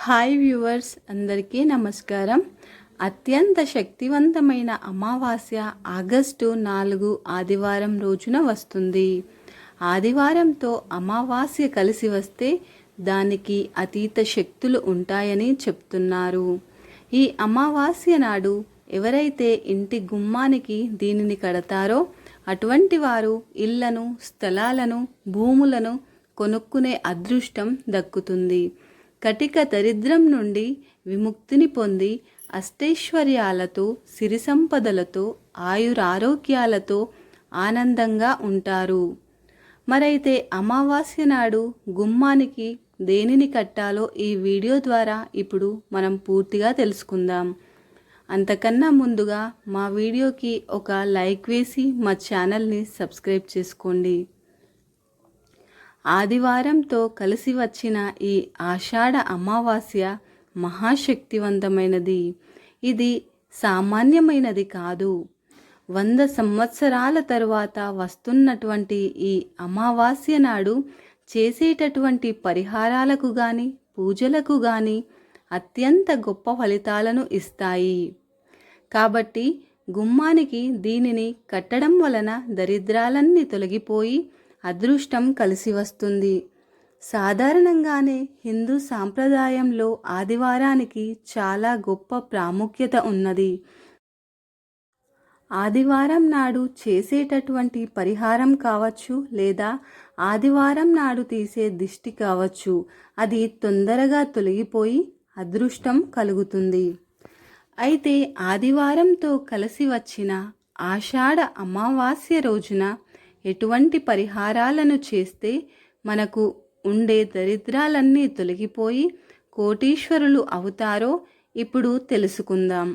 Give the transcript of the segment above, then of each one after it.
Hi viewers, అందరికీ నమస్కారం. అత్యంత శక్తివంతమైన అమావాస్య ఆగస్టు 4 ఆదివారం రోజున వస్తుంది. ఆదివారంతో అమావాస్య కలిసి వస్తే దానికి అతీత శక్తులు ఉంటాయని చెప్తున్నారు. ఈ అమావాస్య నాడు ఎవరైతే ఇంటి గుమ్మానికి దీనిని కడతారో అటువంటి వారు ఇళ్లను, స్థలాలను, భూములను కొనుక్కునే అదృష్టం దక్కుతుంది. కటిక దరిద్రం నుండి విముక్తిని పొంది అష్టైశ్వర్యాలతో, సిరి సంపదలతో, ఆయురారోగ్యాలతో ఆనందంగా ఉంటారు. మరైతే అమావాస్య నాడు గుమ్మానికి దేనిని కట్టాలో ఈ వీడియో ద్వారా ఇప్పుడు మనం పూర్తిగా తెలుసుకుందాం. అంతకన్నా ముందుగా మా వీడియోకి ఒక లైక్ వేసి మా ఛానల్ని సబ్స్క్రైబ్ చేసుకోండి. ఆదివారంతో కలిసి వచ్చిన ఈ ఆషాఢ అమావాస్య మహాశక్తివంతమైనది. ఇది సామాన్యమైనది కాదు. 100 సంవత్సరాల తరువాత వస్తున్నటువంటి ఈ అమావాస్య నాడు చేసేటటువంటి పరిహారాలకు కానీ, పూజలకు కానీ అత్యంత గొప్ప ఫలితాలను ఇస్తాయి. కాబట్టి గుమ్మానికి దీనిని కట్టడం వలన దరిద్రాలన్నీ తొలగిపోయి అదృష్టం కలిసి వస్తుంది. సాధారణంగానే హిందూ సాంప్రదాయంలో ఆదివారానికి చాలా గొప్ప ప్రాముఖ్యత ఉన్నది. ఆదివారం నాడు చేసేటటువంటి పరిహారం కావచ్చు, లేదా ఆదివారం నాడు తీసే దిష్టి కావచ్చు, అది తొందరగా తొలగిపోయి అదృష్టం కలుగుతుంది. అయితే ఆదివారంతో కలిసి వచ్చిన ఆషాఢ అమావాస్య రోజున ఎటువంటి పరిహారాలను చేస్తే మనకు ఉండే దరిద్రాలన్నీ తొలగిపోయి కోటీశ్వరులు అవుతారో ఇప్పుడు తెలుసుకుందాం.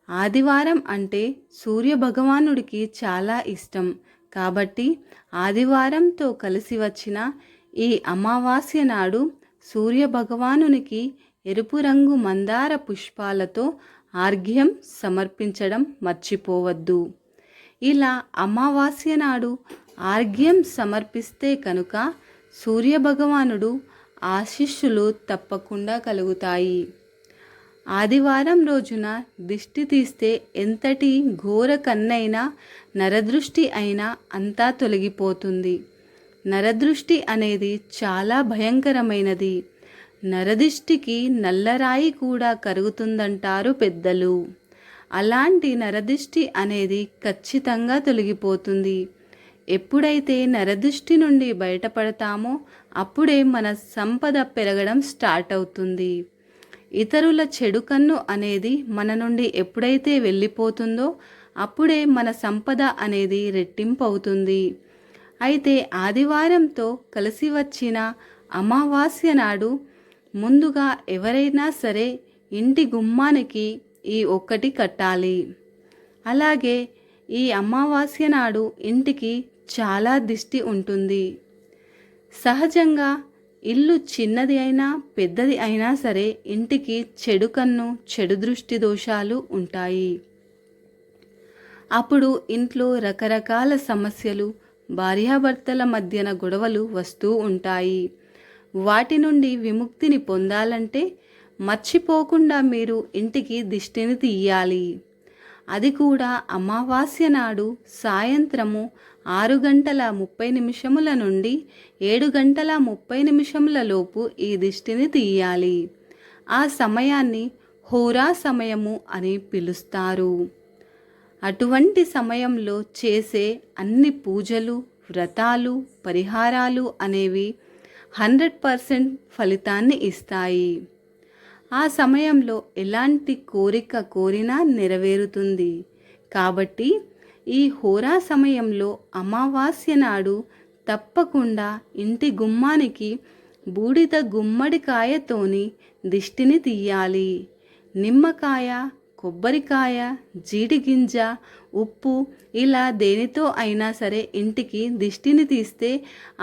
ఆదివారం అంటే సూర్య భగవానుడికి చాలా ఇష్టం. కాబట్టి ఆదివారంతో కలిసి వచ్చిన ఈ అమావాస్య నాడు సూర్య భగవానునికి ఎరుపు రంగు మందార పుష్పాలతో ఆర్ఘ్యం సమర్పించడం మర్చిపోవద్దు. ఇలా అమావాస్య నాడు ఆర్ఘ్యం సమర్పిస్తే కనుక సూర్యభగవానుడు ఆశీస్సులు తప్పకుండా కలుగుతాయి. ఆదివారం రోజున దిష్టి తీస్తే ఎంతటి ఘోర కన్నైనా, నరదృష్టి అయినా అంతా తొలగిపోతుంది. నరదృష్టి అనేది చాలా భయంకరమైనది. నరదిష్టికి నల్లరాయి కూడా కరుగుతుందంటారు పెద్దలు. అలాంటి నరదిష్టి అనేది ఖచ్చితంగా తొలగిపోతుంది. ఎప్పుడైతే నరదిష్టి నుండి బయటపడతామో అప్పుడే మన సంపద పెరగడం స్టార్ట్ అవుతుంది. ఇతరుల చెడు కన్ను అనేది మన నుండి ఎప్పుడైతే వెళ్ళిపోతుందో అప్పుడే మన సంపద అనేది రెట్టింపు అవుతుంది. అయితే ఆదివారంతో కలిసి వచ్చిన అమావాస్య నాడు ముందుగా ఎవరైనా సరే ఇంటి గుమ్మానికి ఈ ఒక్కటి కట్టాలి. అలాగే ఈ అమావాస్య నాడు ఇంటికి చాలా దిష్టి ఉంటుంది. సహజంగా ఇల్లు చిన్నది అయినా పెద్దది అయినా సరే ఇంటికి చెడు కన్ను, చెడు దృష్టి దోషాలు ఉంటాయి. అప్పుడు ఇంట్లో రకరకాల సమస్యలు, భార్యాభర్తల మధ్యన గొడవలు వస్తూ ఉంటాయి. వాటి నుండి విముక్తిని పొందాలంటే మర్చిపోకుండా మీరు ఇంటికి దిష్టిని తీయాలి. అది కూడా అమావాస్య నాడు సాయంత్రము 6:30 నుండి 7:30 లోపు ఈ దిష్టిని తీయాలి. ఆ సమయాన్ని హోరా సమయము అని పిలుస్తారు. అటువంటి సమయంలో చేసే అన్ని పూజలు, వ్రతాలు, పరిహారాలు అనేవి 100% ఫలితాన్ని ఇస్తాయి. ఆ సమయంలో ఎలాంటి కోరిక కోరినా నెరవేరుతుంది. కాబట్టి ఈ హోరా సమయంలో అమావాస్య నాడు తప్పకుండా ఇంటి గుమ్మానికి బూడిద గుమ్మడికాయతోని దిష్టిని తీయాలి. నిమ్మకాయ, కొబ్బరికాయ, జీడిగింజ, ఉప్పు ఇలా దేనితో అయినా సరే ఇంటికి దిష్టిని తీస్తే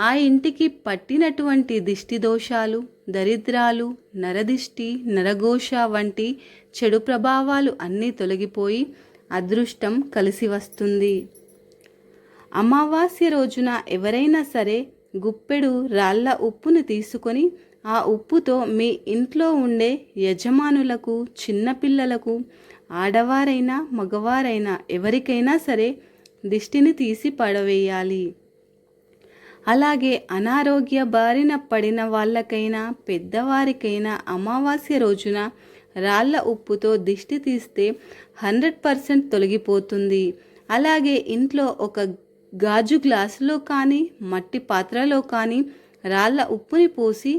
ఆ ఇంటికి పట్టినటువంటి దిష్టి దోషాలు, దరిద్రాలు, నరదిష్టి, నరఘోష వంటి చెడు ప్రభావాలు అన్నీ తొలగిపోయి అదృష్టం కలిసి వస్తుంది. అమావాస్య రోజున ఎవరైనా సరే గుప్పెడు రాళ్ళ ఉప్పును తీసుకొని ఆ ఉప్పుతో మీ ఇంట్లో ఉండే యజమానులకు, చిన్నపిల్లలకు, ఆడవారైనా మగవారైనా ఎవరికైనా సరే దిష్టిని తీసి పడవేయాలి. అలాగే అనారోగ్య బారిన పడిన వాళ్ళకైనా పెద్దవారికైనా అమావాస్య రోజున రాళ్ళ ఉప్పుతో దిష్టి తీస్తే 100% తొలగిపోతుంది. అలాగే ఇంట్లో ఒక గాజు గ్లాసులో కానీ మట్టి పాత్రలో కానీ రాళ్ళ ఉప్పుని పోసి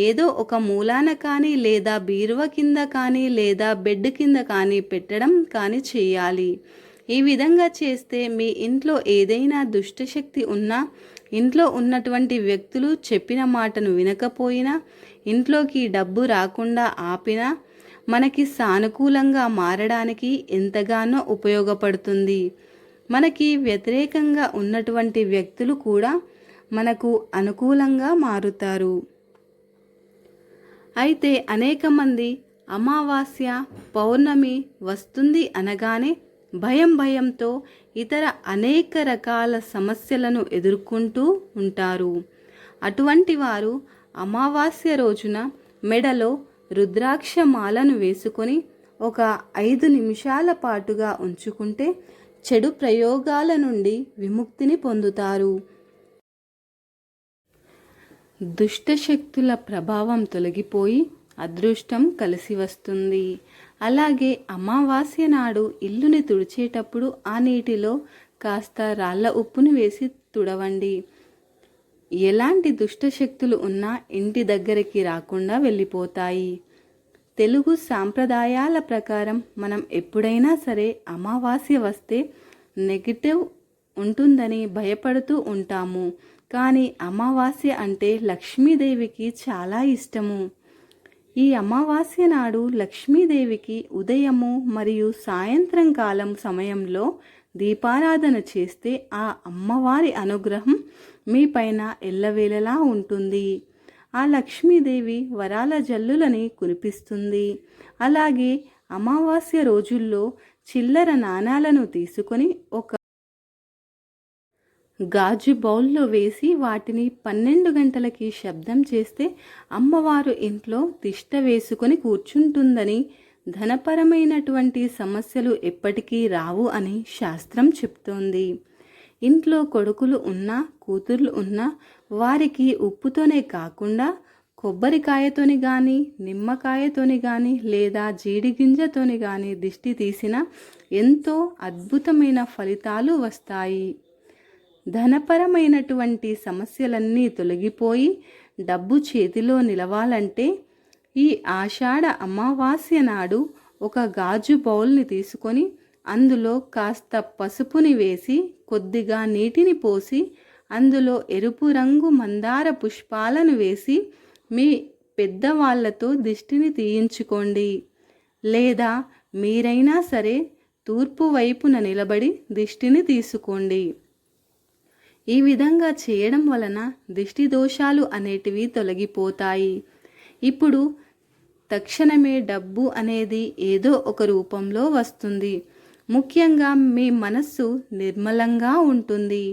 ఏదో ఒక మూలాన కానీ లేదా బీరువా కింద కానీ లేదా బెడ్ కింద కానీ పెట్టడం కానీ చేయాలి. ఈ విధంగా చేస్తే మీ ఇంట్లో ఏదైనా దుష్టశక్తి ఉన్నా, ఇంట్లో ఉన్నటువంటి వ్యక్తులు చెప్పిన మాటను వినకపోయినా, ఇంట్లోకి డబ్బు రాకుండా ఆపినా మనకి సానుకూలంగా మారడానికి ఎంతగానో ఉపయోగపడుతుంది. మనకి వ్యతిరేకంగా ఉన్నటువంటి వ్యక్తులు కూడా మనకు అనుకూలంగా మారుతారు. అయితే అనేక మంది అమావాస్య, పౌర్ణమి వస్తుంది అనగానే భయంతో ఇతర అనేక రకాల సమస్యలను ఎదుర్కొంటూ ఉంటారు. అటువంటి వారు అమావాస్య రోజున మెడలో రుద్రాక్ష మాలను వేసుకొని ఒక 5 నిమిషాల పాటుగా ఉంచుకుంటే చెడు ప్రయోగాల నుండి విముక్తిని పొందుతారు. దుష్టశక్తుల ప్రభావం తొలగిపోయి అదృష్టం కలిసి వస్తుంది. అలాగే అమావాస్య నాడు ఇల్లుని తుడిచేటప్పుడు ఆ నీటిలో కాస్త రాళ్ళ ఉప్పుని వేసి తుడవండి. ఎలాంటి దుష్టశక్తులు ఉన్నా ఇంటి దగ్గరికి రాకుండా వెళ్ళిపోతాయి. తెలుగు సాంప్రదాయాల ప్రకారం మనం ఎప్పుడైనా సరే అమావాస్య వస్తే నెగిటివ్ ఉంటుందని భయపడుతూ ఉంటాము. కానీ అమావాస్య అంటే లక్ష్మీదేవికి చాలా ఇష్టము. ఈ అమావాస్య నాడు లక్ష్మీదేవికి ఉదయము మరియు సాయంత్రం కాలం సమయంలో దీపారాధన చేస్తే ఆ అమ్మవారి అనుగ్రహం మీపైన ఎల్లవేళలా ఉంటుంది. ఆ లక్ష్మీదేవి వరాల జల్లులని కురిపిస్తుంది. అలాగే అమావాస్య రోజుల్లో చిల్లర నాణాలను తీసుకొని ఒక గాజు బౌల్లో వేసి వాటిని 12 గంటలకి శబ్దం చేస్తే అమ్మవారు ఇంట్లో తిష్ట వేసుకొని కూర్చుంటుందని, ధనపరమైనటువంటి సమస్యలు ఎప్పటికీ రావు అని శాస్త్రం చెప్తోంది. ఇంట్లో కొడుకులు ఉన్నా కూతుర్లు ఉన్నా వారికి ఉప్పుతోనే కాకుండా కొబ్బరికాయతోని కానీ, నిమ్మకాయతోని కానీ లేదా జీడిగింజతోని కానీ దిష్టి తీసిన ఎంతో అద్భుతమైన ఫలితాలు వస్తాయి. ధనపరమైనటువంటి సమస్యలన్నీ తొలగిపోయి డబ్బు చేతిలో నిలవాలంటే ఈ ఆషాఢ అమావాస్య నాడు ఒక గాజు బౌల్ని తీసుకొని అందులో కాస్త పసుపుని వేసి కొద్దిగా నీటిని పోసి అందులో ఎరుపు రంగు మందార పుష్పాలను వేసి మీ పెద్దవాళ్లతో దిష్టిని తీయించుకోండి. లేదా మీరైనా సరే తూర్పు వైపున నిలబడి దిష్టిని తీసుకోండి. ఈ విధంగా చేయడం వలన దిష్టి దోషాలు అనేటివి తొలగిపోతాయి. ఇప్పుడు తక్షణమే డబ్బు అనేది ఏదో ఒక రూపంలో వస్తుంది. ముఖ్యంగా మీ మనస్సు నిర్మలంగా ఉంటుంది.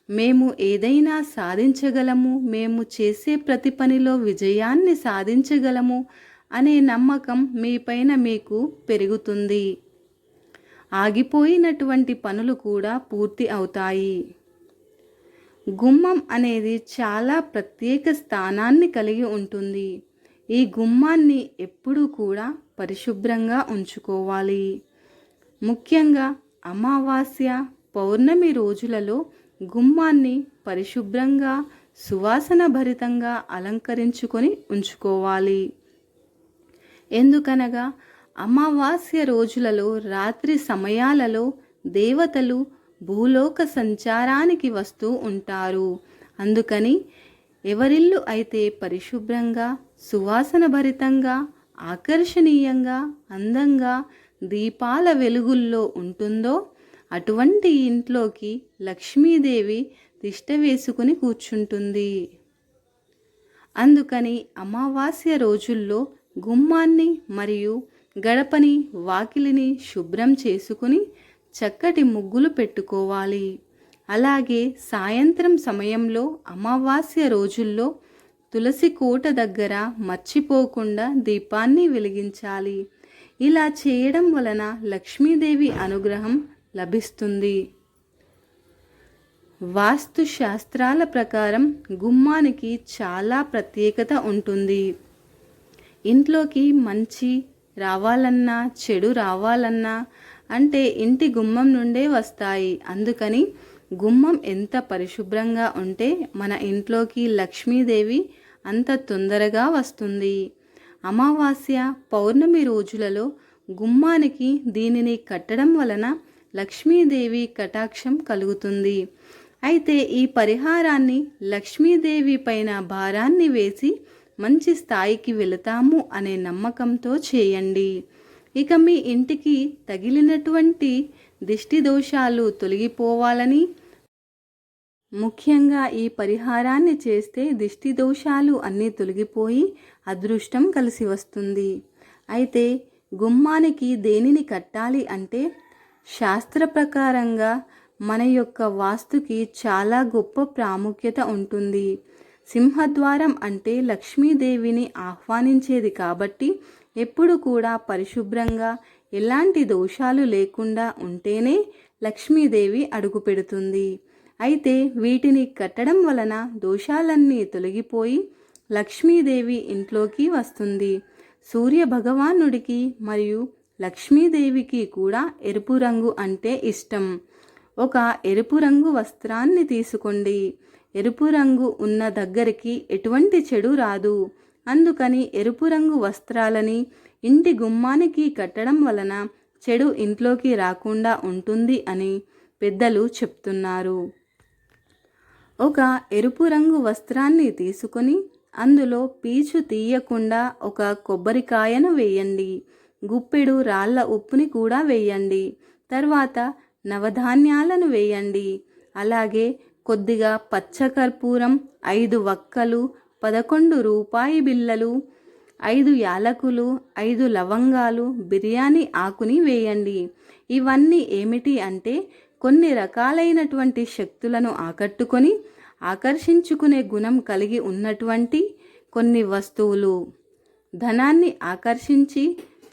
మేము ఏదైనా సాధించగలము, మేము చేసే ప్రతి పనిలో విజయాన్ని సాధించగలము అనే నమ్మకం మీపైన మీకు పెరుగుతుంది. ఆగిపోయినటువంటి పనులు కూడా పూర్తి అవుతాయి. గుమ్మం అనేది చాలా ప్రత్యేక స్థానాన్ని కలిగి ఉంటుంది. ఈ గుమ్మాన్ని ఎప్పుడూ కూడా పరిశుభ్రంగా ఉంచుకోవాలి. ముఖ్యంగా అమావాస్య, పౌర్ణమి రోజులలో గుమ్మాన్ని పరిశుభ్రంగా సువాసన భరితంగా అలంకరించుకొని ఉంచుకోవాలి. ఎందుకనగా అమావాస్య రోజులలో రాత్రి సమయాలలో దేవతలు భూలోక సంచారానికి వస్తూ ఉంటారు. అందుకని ఎవరిల్లు అయితే పరిశుభ్రంగా, సువాసన భరితంగా, ఆకర్షణీయంగా, అందంగా దీపాల వెలుగుల్లో ఉంటుందో అటువంటి ఇంట్లోకి లక్ష్మీదేవి తిష్ట వేసుకుని కూర్చుంటుంది. అందుకని అమావాస్య రోజుల్లో గుమ్మాన్ని మరియు గడపని, వాకిలిని శుభ్రం చేసుకుని చక్కటి ముగ్గులు పెట్టుకోవాలి. అలాగే సాయంత్రం సమయంలో అమావాస్య రోజుల్లో తులసి కోట దగ్గర మర్చిపోకుండా దీపాన్ని వెలిగించాలి. ఇలా చేయడం వలన లక్ష్మీదేవి అనుగ్రహం లభిస్తుంది. వాస్తు శాస్త్రాల ప్రకారం గుమ్మానికి చాలా ప్రత్యేకత ఉంటుంది. ఇంట్లోకి మంచి రావాలన్నా చెడు రావాలన్నా అంటే ఇంటి గుమ్మం నుండే వస్తాయి. అందుకని గుమ్మం ఎంత పరిశుభ్రంగా ఉంటే మన ఇంట్లోకి లక్ష్మీదేవి అంత తొందరగా వస్తుంది. అమావాస్య పౌర్ణమి రోజులలో గుమ్మానికి దీనిని కట్టడం వలన లక్ష్మీదేవి కటాక్షం కలుగుతుంది. అయితే ఈ పరిహారాన్ని లక్ష్మీదేవి పైన భారాన్ని వేసి మంచి స్థాయికి వెళతాము అనే నమ్మకంతో చేయండి. ఇక మీ ఇంటికి తగిలినటువంటి దిష్టి దోషాలు తొలగిపోవాలని, ముఖ్యంగా ఈ పరిహారాన్ని చేస్తే దిష్టి దోషాలు అన్నీ తొలగిపోయి అదృష్టం కలిసి వస్తుంది. అయితే గుమ్మానికి దేనిని కట్టాలి అంటే శాస్త్ర ప్రకారంగా మన యొక్క వాస్తుకి చాలా గొప్ప ప్రాముఖ్యత ఉంటుంది. సింహద్వారం అంటే లక్ష్మీదేవిని ఆహ్వానించేది కాబట్టి ఎప్పుడు కూడా పరిశుభ్రంగా ఎలాంటి దోషాలు లేకుండా ఉంటేనే లక్ష్మీదేవి అడుగు పెడుతుంది. అయితే వీటిని కట్టడం వలన దోషాలన్నీ తొలగిపోయి లక్ష్మీదేవి ఇంట్లోకి వస్తుంది. సూర్య భగవానుడికి మరియు లక్ష్మీదేవికి కూడా ఎరుపు రంగు అంటే ఇష్టం. ఒక ఎరుపు రంగు వస్త్రాన్ని తీసుకోండి. ఎరుపు రంగు ఉన్న దగ్గరికి ఎటువంటి చెడు రాదు. అందుకని ఎరుపు రంగు వస్త్రాలని ఇంటి గుమ్మానికి కట్టడం వలన చెడు ఇంట్లోకి రాకుండా ఉంటుంది అని పెద్దలు చెప్తున్నారు. ఒక ఎరుపు రంగు వస్త్రాన్ని తీసుకొని అందులో పీచు తీయకుండా ఒక కొబ్బరికాయను వేయండి. గుప్పెడు రాళ్ళ ఉప్పుని కూడా వేయండి. తర్వాత నవధాన్యాలను వేయండి. అలాగే కొద్దిగా పచ్చకర్పూరం, 5 వక్కలు, 11 రూపాయి బిళ్ళలు, 5 యాలకులు, 5 లవంగాలు, బిర్యానీ ఆకుని వేయండి. ఇవన్నీ ఏమిటి అంటే కొన్ని రకాలైనటువంటి శక్తులను ఆకర్షించుకునే గుణం కలిగి ఉన్నటువంటి కొన్ని వస్తువులు. ధనాన్ని ఆకర్షించి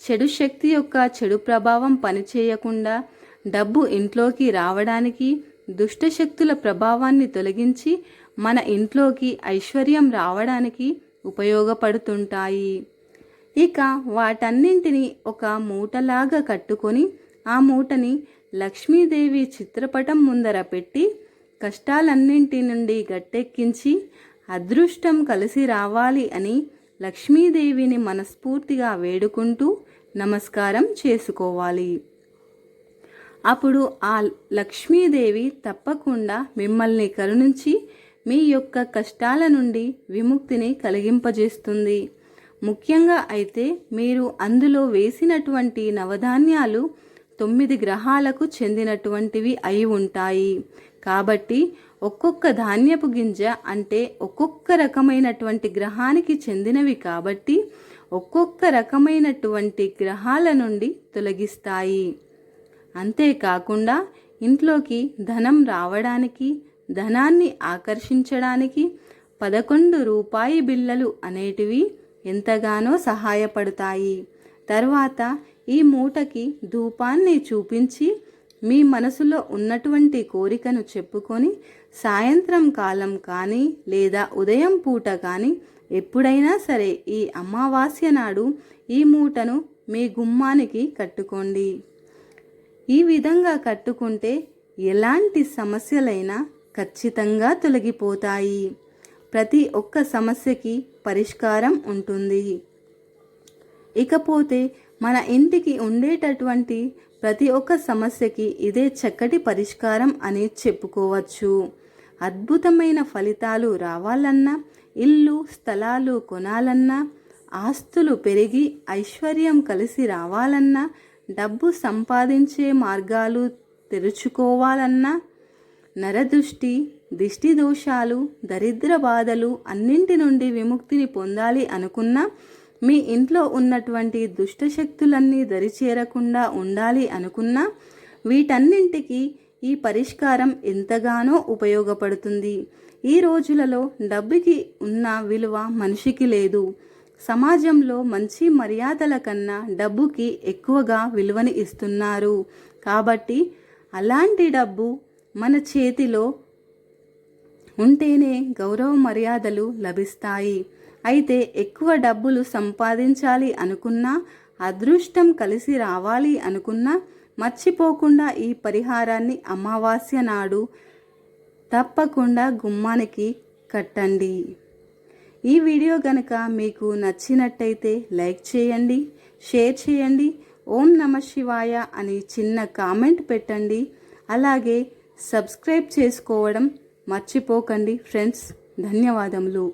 చెడు శక్తి యొక్క చెడు ప్రభావం పనిచేయకుండా డబ్బు ఇంట్లోకి రావడానికి, దుష్టశక్తుల ప్రభావాన్ని తొలగించి మన ఇంట్లోకి ఐశ్వర్యం రావడానికి ఉపయోగపడుతుంటాయి. ఇక వాటన్నింటినీ ఒక మూటలాగా కట్టుకొని ఆ మూటని లక్ష్మీదేవి చిత్రపటం ముందర పెట్టి కష్టాలన్నింటి నుండి గట్టెక్కించి అదృష్టం కలిసి రావాలి అని లక్ష్మీదేవిని మనస్ఫూర్తిగా వేడుకుంటూ నమస్కారం చేసుకోవాలి. అప్పుడు ఆ లక్ష్మీదేవి తప్పకుండా మిమ్మల్ని కరుణించి మీ యొక్క కష్టాల నుండి విముక్తిని కలిగింపజేస్తుంది. ముఖ్యంగా అయితే మీరు అందులో వేసినటువంటి నవధాన్యాలు 9 గ్రహాలకు చెందినటువంటివి అయి ఉంటాయి. కాబట్టి ఒక్కొక్క ధాన్యపు గింజ అంటే ఒక్కొక్క రకమైనటువంటి గ్రహానికి చెందినవి కాబట్టి ఒక్కొక్క రకమైనటువంటి గ్రహాల నుండి తొలగిస్తాయి. అంతేకాకుండా ఇంట్లోకి ధనం రావడానికి, ధనాన్ని ఆకర్షించడానికి 11 రూపాయి బిళ్ళలు అనేటివి ఎంతగానో సహాయపడతాయి. తర్వాత ఈ మూటకి ధూపాన్ని చూపించి మీ మనసులో ఉన్నటువంటి కోరికను చెప్పుకొని సాయంత్రం కాలం కానీ లేదా ఉదయం పూట కానీ ఎప్పుడైనా సరే ఈ అమావాస్య నాడు ఈ మూటను మీ గుమ్మానికి కట్టుకోండి. ఈ విధంగా కట్టుకుంటే ఎలాంటి సమస్యలైనా ఖచ్చితంగా తొలగిపోతాయి. ప్రతి ఒక్క సమస్యకి పరిష్కారం ఉంటుంది. ఇకపోతే మన ఇంటికి ఉండేటటువంటి ప్రతి ఒక్క సమస్యకి ఇదే చక్కటి పరిష్కారం అని చెప్పుకోవచ్చు. అద్భుతమైన ఫలితాలు రావాలన్నా, ఇల్లు స్థలాలు కొనాలన్నా, ఆస్తులు పెరిగి ఐశ్వర్యం కలిసి రావాలన్నా, డబ్బు సంపాదించే మార్గాలు తెరుచుకోవాలన్నా, నరదృష్టి, దిష్టి దోషాలు, దరిద్ర బాధలు అన్నింటి నుండి విముక్తిని పొందాలి అనుకున్నా, మీ ఇంట్లో ఉన్నటువంటి దుష్టశక్తులన్నీ దరిచేరకుండా ఉండాలి అనుకున్నా, వీటన్నింటికి ఈ పరిష్కారం ఎంతగానో ఉపయోగపడుతుంది. ఈ రోజులలో డబ్బుకి ఉన్న విలువ మనిషికి లేదు. సమాజంలో మంచి మర్యాదల కన్నా డబ్బుకి ఎక్కువగా విలువని ఇస్తున్నారు. కాబట్టి అలాంటి డబ్బు మన చేతిలో ఉంటేనే గౌరవ మర్యాదలు లభిస్తాయి. అయితే ఎక్కువ డబ్బులు సంపాదించాలి అనుకున్నా, అదృష్టం కలిసి రావాలి అనుకున్నా మర్చిపోకుండా ఈ పరిహారాన్ని అమావాస్య నాడు తప్పకుండా గుమ్మానికి కట్టండి. ఈ వీడియో గనుక మీకు నచ్చినట్టయితే లైక్ చేయండి, షేర్ చేయండి, ఓం నమ శివాయ అని చిన్న కామెంట్ పెట్టండి. అలాగే సబ్స్క్రైబ్ చేసుకోవడం మర్చిపోకండి ఫ్రెండ్స్. ధన్యవాదములు.